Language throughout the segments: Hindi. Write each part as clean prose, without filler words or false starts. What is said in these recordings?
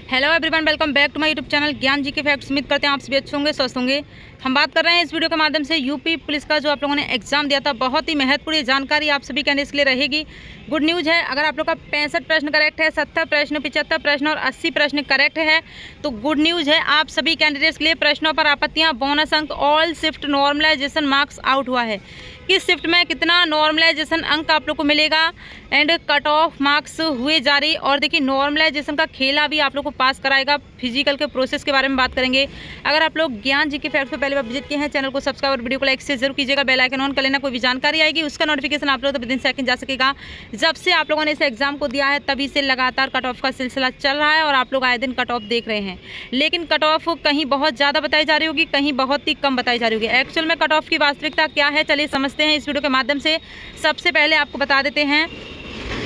Hello everyone, welcome back to my YouTube channel Gyan ji के फैक्ट्स। उम्मीद करते हैं आप सभी अच्छे होंगे, स्वस्थ होंगे। हम बात कर रहे हैं इस वीडियो के माध्यम से यूपी पुलिस का जो आप लोगों ने एग्जाम दिया था, बहुत ही महत्वपूर्ण जानकारी आप सभी कैंडिडेट्स के लिए रहेगी। गुड न्यूज़ है, अगर आप लोग का 65 प्रश्न करेक्ट है, 70 प्रश्न, 75 प्रश्न और 80 प्रश्न करेक्ट है तो गुड न्यूज़ है आप सभी कैंडिडेट्स के लिए। प्रश्नों पर आपत्तियाँ, बोनस अंक, all shift normalisation marks out हुआ है। किस शिफ्ट में कितना नॉर्मलाइजेशन अंक आप लोग को मिलेगा एंड कट ऑफ मार्क्स हुए जारी। और देखिए नॉर्मलाइजेशन का खेला भी आप लोग को पास कराएगा। फिजिकल के प्रोसेस के बारे में बात करेंगे। अगर आप लोग ज्ञान जी के फैक्ट्स पर पहले बार विजिट किए हैं, चैनल को सब्सक्राइब और वीडियो को लाइक से जरूर कीजिएगा। बेल आइकन ऑन कर लेना, कोई भी जानकारी आएगी उसका नोटिफिकेशन आप लोग तो विदिन सेकंड जा सकेगा। जब से आप लोगों ने इस एग्जाम को दिया है तभी से लगातार कट ऑफ का सिलसिला चल रहा है और आप लोग आए दिन कट ऑफ देख रहे हैं। लेकिन कट ऑफ कहीं बहुत ज़्यादा बताई जा रही होगी, कहीं बहुत ही कम बताई जा रही होगी। एक्चुअल में कट ऑफ की वास्तविकता क्या है, चलिए समझते हैं इस वीडियो के माध्यम से। सबसे पहले आपको बता देते हैं,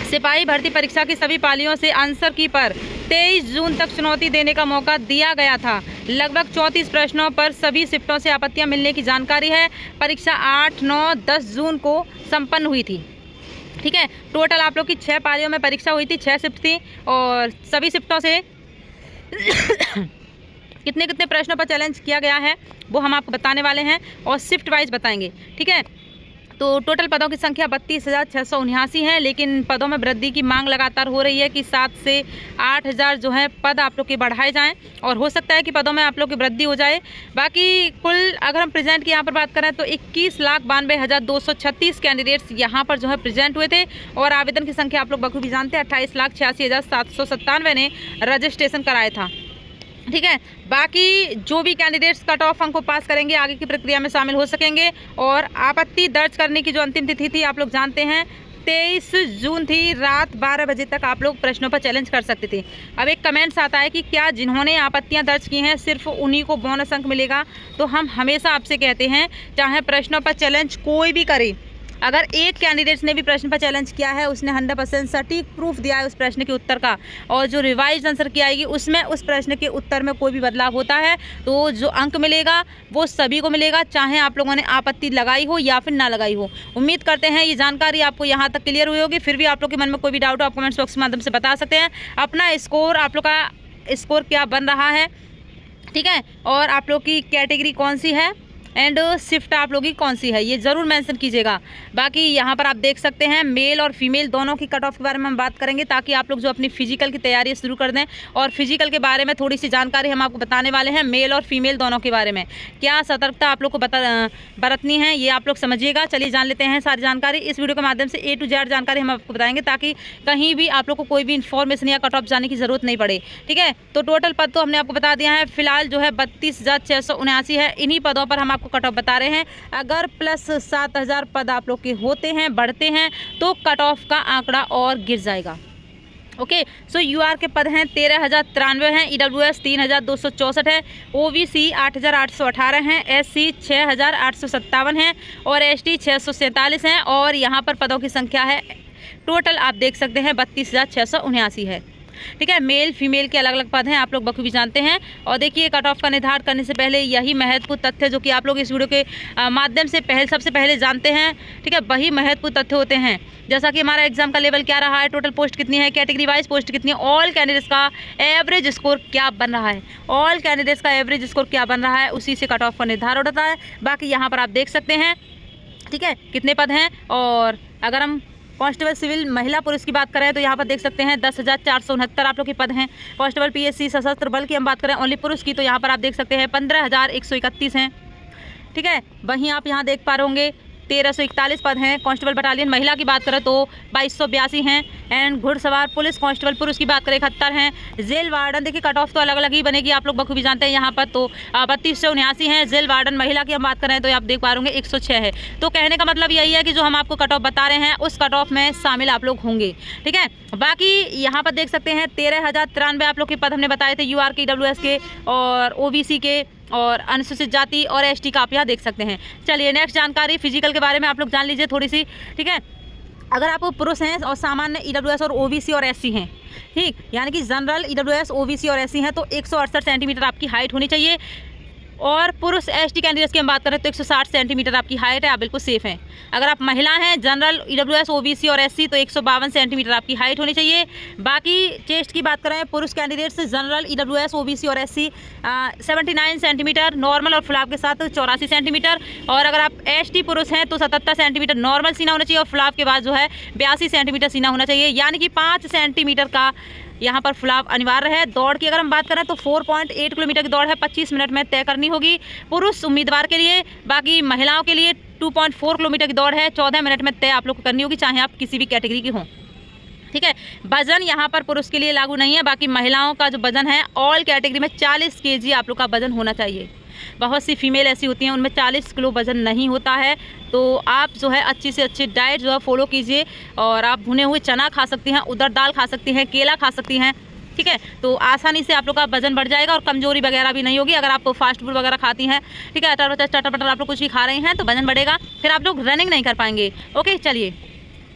सिपाही भर्ती परीक्षा की सभी पालियों से आंसर की पर 23 जून तक चुनौती देने का मौका दिया गया था। लगभग 34 प्रश्नों पर सभी शिफ्टों से आपत्तियां मिलने की जानकारी है। परीक्षा 8, 9, 10 जून को संपन्न हुई थी। ठीक है, टोटल आप लोग की 6 पालियों में परीक्षा हुई थी, 6 शिफ्ट थी और सभी शिफ्टों से कितने कितने प्रश्नों पर चैलेंज किया गया है वो हम आपको बताने वाले हैं और शिफ्ट वाइज बताएंगे। ठीक है, तो टोटल पदों की संख्या 32,679 है। लेकिन पदों में वृद्धि की मांग लगातार हो रही है कि 7 से 8,000 जो है पद आप लोग के बढ़ाए जाएं और हो सकता है कि पदों में आप लोग की वृद्धि हो जाए। बाकी कुल अगर हम प्रेजेंट की यहाँ पर बात करें तो 21,92,236 कैंडिडेट्स यहाँ पर जो है प्रेजेंट हुए थे और आवेदन की संख्या आप लोग बखूबी जानते हैं 28,86,797 ने रजिस्ट्रेशन कराया था। ठीक है, बाकी जो भी कैंडिडेट्स कट ऑफ अंक को पास करेंगे आगे की प्रक्रिया में शामिल हो सकेंगे। और आपत्ति दर्ज करने की जो अंतिम तिथि थी आप लोग जानते हैं 23 जून थी। रात 12 बजे तक आप लोग प्रश्नों पर चैलेंज कर सकते थे। अब एक कमेंट्स आता है कि क्या जिन्होंने आपत्तियां दर्ज की हैं सिर्फ उन्हीं को बोनस अंक मिलेगा। तो हम हमेशा आपसे कहते हैं चाहे प्रश्नों पर चैलेंज कोई भी करे, अगर एक कैंडिडेट्स ने भी प्रश्न पर चैलेंज किया है, उसने 100% सटीक प्रूफ दिया है उस प्रश्न के उत्तर का और जो रिवाइज आंसर की आएगी उसमें उस प्रश्न के उत्तर में कोई भी बदलाव होता है तो जो अंक मिलेगा वो सभी को मिलेगा, चाहे आप लोगों ने आपत्ति लगाई हो या फिर ना लगाई हो। उम्मीद करते हैं ये जानकारी आपको यहाँ तक क्लियर हुई होगी। फिर भी आप लोग के मन में कोई भी डाउट हो आप कमेंट्स बॉक्स के माध्यम से बता सकते हैं। अपना स्कोर, आप लोग का स्कोर क्या बन रहा है, ठीक है, और आप लोग की कैटेगरी कौन सी है एंड शिफ्ट आप लोगों की कौन सी है, ये ज़रूर मेंशन कीजिएगा। बाकी यहाँ पर आप देख सकते हैं मेल और फीमेल दोनों की कट ऑफ के बारे में हम बात करेंगे ताकि आप लोग जो अपनी फिजिकल की तैयारी शुरू कर दें। और फिजिकल के बारे में थोड़ी सी जानकारी हम आपको बताने वाले हैं, मेल और फीमेल दोनों के बारे में क्या सतर्कता आप लोग को बरतनी है ये आप लोग समझिएगा। चलिए जान लेते हैं सारी जानकारी इस वीडियो के माध्यम से। A to Z जानकारी हम आपको बताएंगे ताकि कहीं भी आप लोग को कोई भी इन्फॉर्मेशन या कट ऑफ जाने की ज़रूरत नहीं पड़े। ठीक है, तो टोटल पद तो हमने आपको बता दिया है। फिलहाल जो है 32,679 है। इन्हीं पदों पर हम आपको कट ऑफ बता रहे हैं। अगर प्लस 7,000 पद आप लोग के होते हैं, बढ़ते हैं तो कट ऑफ का आंकड़ा और गिर जाएगा। ओके, सो यूआर के पद हैं 13,093 हैं, ईडब्ल्यूएस 3,264 है, ओबीसी 8,818 हैं, एससी 6,857 हैं और एसटी 647 हैं। और यहाँ पर पदों की संख्या है टोटल आप देख सकते हैं 32,679 है। ठीक है, मेल फीमेल के अलग अलग पद हैं, आप लोग बखूबी जानते हैं। और देखिए कट ऑफ का निर्धारण करने से पहले यही महत्वपूर्ण तथ्य जो कि आप लोग इस वीडियो के माध्यम से सबसे पहले जानते हैं, ठीक है, वही महत्वपूर्ण तथ्य होते हैं। जैसा कि हमारा एग्जाम का लेवल क्या रहा है, टोटल पोस्ट कितनी है, कैटेगरी वाइज पोस्ट कितनी है, ऑल कैंडिडेट्स का एवरेज स्कोर क्या बन रहा है, ऑल कैंडिडेट्स का एवरेज स्कोर क्या बन रहा है, उसी से कट ऑफ का निर्धारण होता है। बाकी यहाँ पर आप देख सकते हैं, ठीक है, कितने पद हैं। और अगर हम कांस्टेबल सिविल महिला पुरुष की बात करें तो यहाँ पर देख सकते हैं 10,469 आप लोग के पद हैं। कांस्टेबल पीएससी सशस्त्र बल की हम बात करें ओनली पुरुष की तो यहाँ पर आप देख सकते हैं 15,131 हैं। ठीक है, वहीं आप यहाँ देख पा रहे होंगे 1,341 पद हैं। कांस्टेबल बटालियन महिला की बात करें तो 2,282 हैं। एंड घुड़सवार पुलिस कांस्टेबल पुरुष की बात करें 71 हैं। जेल वार्डन देखिए कट ऑफ तो अलग अलग ही बनेगी, आप लोग बखूबी जानते हैं। यहाँ पर तो 32,79 हैं। जेल वार्डन महिला की हम बात करें तो आप देख पा रहे 106 है। तो कहने का मतलब यही है कि जो हम आपको कट ऑफ बता रहे हैं उस कट ऑफ में शामिल आप लोग होंगे। ठीक है, बाकी यहाँ पर देख सकते हैं 13,093 आप लोग के पद हमने बताए थे यूआर के, ईडब्ल्यूएस के और ओबीसी के और अनुसूचित जाति और एसटी का आप यहाँ देख सकते हैं। चलिए नेक्स्ट जानकारी फिजिकल के बारे में आप लोग जान लीजिए थोड़ी सी। ठीक है, अगर आप पुरुष हैं और सामान्य ईडब्ल्यूएस और ओबीसी और एससी हैं, ठीक, यानी कि जनरल ईडब्ल्यूएस ओबीसी और एससी हैं तो 168 सेंटीमीटर आपकी हाइट होनी चाहिए। और पुरुष एसटी कैंडिडेट्स की हम बात करें तो 160 सेंटीमीटर आपकी हाइट है, आप बिल्कुल सेफ हैं। अगर आप महिला हैं, जनरल, ईडब्ल्यूएस, ओबीसी और एससी तो 152 सेंटीमीटर आपकी हाइट होनी चाहिए। बाकी चेस्ट की बात करें पुरुष कैंडिडेट्स जनरल, ईडब्ल्यूएस, ओबीसी और एससी 79 सेंटीमीटर नॉर्मल और फ्लैप के साथ 84 सेंटीमीटर। और अगर आप एसटी पुरुष हैं तो 77 सेंटीमीटर नॉर्मल सीना होना चाहिए और फ्लैप के बाद जो है 82 सेंटीमीटर सीना होना चाहिए, यानी कि 5 सेंटीमीटर का यहाँ पर फ्लैप अनिवार्य है। दौड़ की अगर हम बात करें तो 4.8 किलोमीटर की दौड़ है, 25 मिनट में तय करनी होगी पुरुष उम्मीदवार के लिए। बाकी महिलाओं के लिए 2.4 किलोमीटर की दौड़ है, 14 मिनट में तय आप लोग को करनी होगी, चाहे आप किसी भी कैटेगरी की हों। ठीक है, वजन यहाँ पर पुरुष के लिए लागू नहीं है। बाकी महिलाओं का जो वजन है ऑल कैटेगरी में 40 kg आप लोग का वजन होना चाहिए। बहुत सी फीमेल ऐसी होती हैं उनमें 40 किलो वजन नहीं होता है, तो आप जो है अच्छी से अच्छी डाइट जो है फॉलो कीजिए। और आप भुने हुए चना खा सकती हैं, उड़द दाल खा सकती हैं, केला खा सकती हैं। ठीक है, तो आसानी से आप लोग का वजन बढ़ जाएगा और कमजोरी वगैरह भी नहीं होगी। अगर आप फास्ट फूड वगैरह खाती हैं, ठीक है, टटर पटर आप लोग कुछ भी खा रहे हैं तो वजन बढ़ेगा, फिर आप लोग रनिंग नहीं कर पाएंगे। ओके, चलिए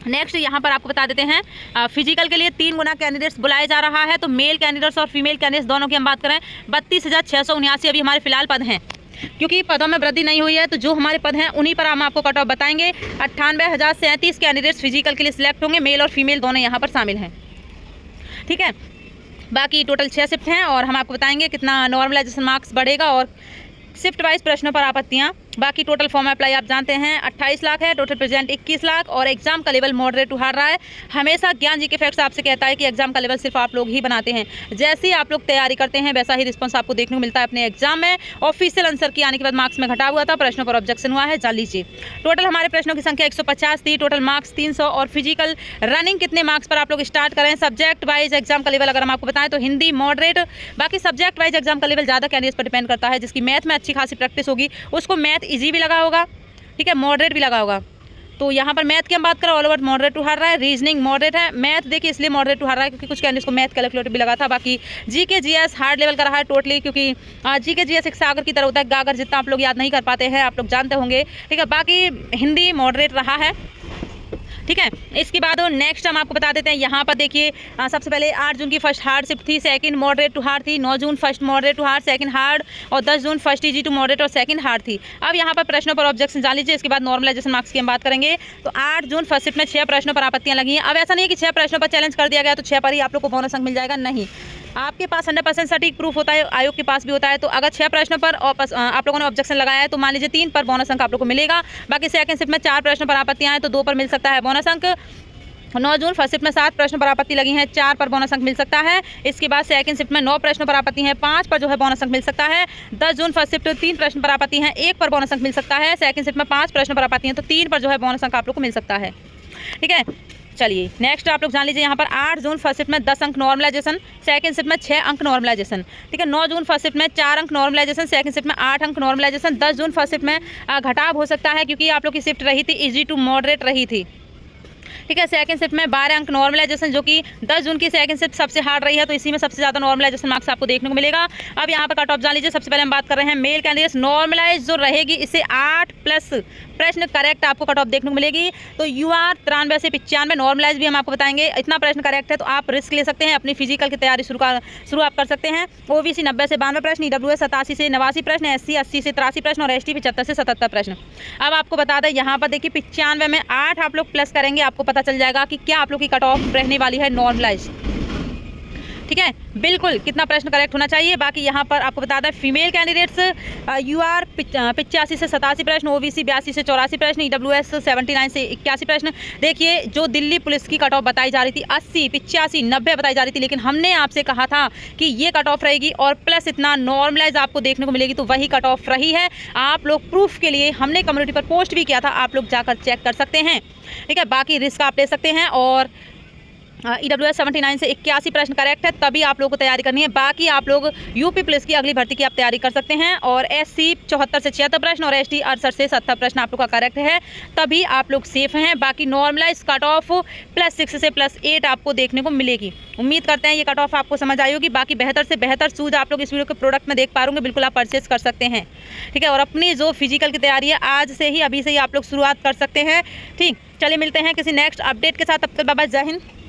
नेक्स्ट यहाँ पर आपको बता देते हैं फिजिकल के लिए 3 गुना कैंडिडेट्स बुलाया जा रहा है। तो मेल कैंडिडेट्स और फीमेल कैंडिडेट्स दोनों की हम बात करें 32,679 अभी हमारे फिलहाल पद हैं, क्योंकि पदों में वृद्धि नहीं हुई है तो जो हमारे पद हैं उन्हीं पर हम आपको कट ऑफ बताएंगे। 98,037 कैंडिडेट्स फिजिकल के लिए सिलेक्ट होंगे, मेल और फीमेल दोनों यहाँ पर शामिल हैं। ठीक है, बाकी टोटल 6 शिफ्ट हैं और हम आपको बताएंगे कितना नॉर्मलाइजेशन मार्क्स बढ़ेगा और शिफ्ट वाइज प्रश्नों पर आपत्तियाँ। बाकी टोटल फॉर्म अप्लाई आप जानते हैं 28 लाख है, टोटल प्रेजेंट 21 लाख और एग्जाम का लेवल मॉडरेट टू हार्ड रहा है। हमेशा ज्ञान जी के फैक्ट्स आपसे कहता है कि एग्जाम का लेवल सिर्फ आप लोग ही बनाते हैं, जैसे ही आप लोग तैयारी करते हैं वैसा ही रिस्पॉन्स आपको देखने को मिलता है अपने एग्जाम में। ऑफिशियल आंसर की आने के बाद मार्क्स में घटा हुआ था, प्रश्नों पर ऑब्जेक्शन हुआ है, जान लीजिए। टोटल हमारे प्रश्नों की संख्या 150 थी, टोटल मार्क्स 300 और फिजिकल रनिंग कितने मार्क्स पर आप लोग स्टार्ट करें। सब्जेक्ट वाइज एग्जाम का लेवल अगर हम आपको बताएं तो हिंदी मॉडरेट, बाकी सब्जेक्ट वाइज एग्जाम का लेवल ज़्यादा कैंडिडेट्स पर डिपेंड करता है। जिसकी मैथ में अच्छी खासी प्रैक्टिस होगी उसको मैथ ईजी भी लगा होगा, ठीक है, मॉडरेट भी लगा होगा। तो यहाँ पर मैथ की हम बात करें all over moderate to her रहा है, रीजनिंग मॉडरेट है। मैथ देखिए इसलिए मॉडरेट टू हार रहा है क्योंकि कुछ कैंडिडेट्स को मैथ कैलकुलेटर भी लगा था। बाकी जीके जीएस हार्ड लेवल का रहा है टोटली, क्योंकि जीके जीएस एक सागर की तरह होता है, गागर जितना आप लोग याद नहीं कर पाते हैं, आप लोग जानते होंगे। ठीक है, बाकी हिंदी मॉडरेट रहा है। ठीक है, इसके बाद नेक्स्ट हम आपको बता देते हैं। यहाँ पर देखिए सबसे पहले 8 जून की फर्स्ट हार्ड शिफ्ट थी, सेकंड मॉडरेट टू हार्ड थी, 9 जून first moderate to hard, second hard और 10 जून फर्स्ट ईजी टू मॉडरेट और सेकंड हार्ड थी। अब यहाँ पर प्रश्नों पर ऑब्जेक्शन जान लीजिए, इसके बाद नॉर्मलाइजेशन मार्क्स की हम बात करेंगे। तो 8 जून फर्स्ट शिफ्ट में 6 प्रश्नों पर आपत्तियाँ लगी हैं। अब ऐसा नहीं है कि 6 प्रश्नों पर चैलेंज कर दिया गया तो 6 पर ही आप लोग को बोनस अंक मिल जाएगा, नहीं। आपके पास 100% सटीक प्रूफ होता है, आयोग के पास भी होता है। तो अगर 6 प्रश्नों पर आप लोगों ने ऑब्जेक्शन लगाया है तो मान लीजिए 3 पर बोनस अंक आप लोग को मिलेगा। बाकी सेकंड शिफ्ट में 4 प्रश्नों पर आपत्तियाँ हैं तो 2 पर मिल सकता है बोनस अंक। 9 जून फर्स्ट शिफ्ट में 7 प्रश्नों पर आपत्ति लगी हैं, 4 पर बोनस अंक मिल सकता है। इसके बाद सेकंड शिफ्ट में 9 प्रश्नों पर आपत्ति हैं, 5 पर जो है बोनस अंक मिल सकता है। 10 जून फर्स्ट शिफ्ट 3 प्रश्न पर आपत्ति हैं, 1 पर बोनस अंक मिल सकता है। सेकंड शिफ्ट में 5 प्रश्नों पर आपत्ति हैं तो 3 पर जो है बोनस अंक आप लोग को मिल सकता है। ठीक है, चलिए नेक्स्ट आप लोग जान लीजिए। यहाँ पर 8 जून फर्स्ट शिफ्ट में 10 अंक नॉर्मलाइजेशन, सेकंड शिफ्ट में 6 अंक नॉर्मलाइजेशन। ठीक है, 9 जून फर्स्ट शिफ्ट में 4 अंक नॉर्मलाइजेशन, सेकंड शिफ्ट में 8 अंक नॉर्मलाइजेशन। 10 जून फर्स्ट शिफ्ट में घटाव हो सकता है क्योंकि आप लोग की शिफ्ट रही थी ईजी टू मॉडरेट रही थी। ठीक है, सेकंड शिफ्ट में 12 अंक नॉर्मलाइजेशन, जो कि 10 जून की सेकंड शिफ्ट सबसे हार्ड रही है तो इसी में सबसे ज़्यादा नॉर्मलाइजेशन मार्क्स आपको देखने को मिलेगा। अब यहाँ पर कट ऑफ जान लीजिए। सबसे पहले हम बात कर रहे हैं मेल कैंडिडेट्स, नॉर्मलाइज जो रहेगी इससे 8+ प्रश्न करेक्ट आपको कट ऑफ देखने को मिलेगी। तो UR 93 से 95, नॉर्मलाइज भी हम आपको बताएंगे। इतना प्रश्न करेक्ट है तो आप रिस्क ले सकते हैं, अपनी फिजिकल की तैयारी शुरू आप कर सकते हैं। OBC 90 से 92 प्रश्न, EWS 87 से 89 प्रश्न, SC 80 से 83 प्रश्न और ST 75 से 77 प्रश्न। अब आपको बता दें यहाँ पर देखिए 95 में 8 आप लोग प्लस करेंगे, आपको पता चल जाएगा कि क्या आप लोग की कट ऑफ रहने वाली है नॉर्मलाइज। ठीक है, बिल्कुल कितना प्रश्न करेक्ट होना चाहिए। बाकी यहाँ पर आपको बता दें फीमेल कैंडिडेट्स UR 85 से 87 प्रश्न, OBC 82 से 84 प्रश्न, EWS 79 से 81 प्रश्न। देखिए जो दिल्ली पुलिस की कट ऑफ बताई जा रही थी 80, 85, 90 बताई जा रही थी, लेकिन हमने आपसे कहा था कि ये कट ऑफ रहेगी और प्लस इतना नॉर्मलाइज आपको देखने को मिलेगी, तो वही कट ऑफ रही है। आप लोग प्रूफ के लिए हमने कम्युनिटी पर पोस्ट भी किया था, आप लोग जाकर चेक कर सकते हैं। ठीक है, बाकी रिस्क आप ले सकते हैं। और EWS 79 से 81 प्रश्न करेक्ट है, तभी आप लोगों को तैयारी करनी है। बाकी आप लोग यूपी पुलिस की अगली भर्ती की आप तैयारी कर सकते हैं। और SC 74 से 76 प्रश्न और ST 68 से 70 प्रश्न आप लोग का करेक्ट है, तभी आप लोग सेफ हैं। बाकी नॉर्मलाइज कट ऑफ +6 से +8 आपको देखने को मिलेगी। उम्मीद करते हैं ये कट ऑफ आपको समझ आई होगी। बाकी बेहतर से बेहतर शूज आप लोग इस वीडियो के प्रोडक्ट में देख पा रहे होंगे, बिल्कुल आप परचेज कर सकते हैं। ठीक है, और अपनी जो फिजिकल की तैयारी है आज से ही, अभी से ही आप लोग शुरुआत कर सकते हैं। ठीक, चलिए मिलते हैं किसी नेक्स्ट अपडेट के साथ, तब तक बाय बाय, जय हिंद।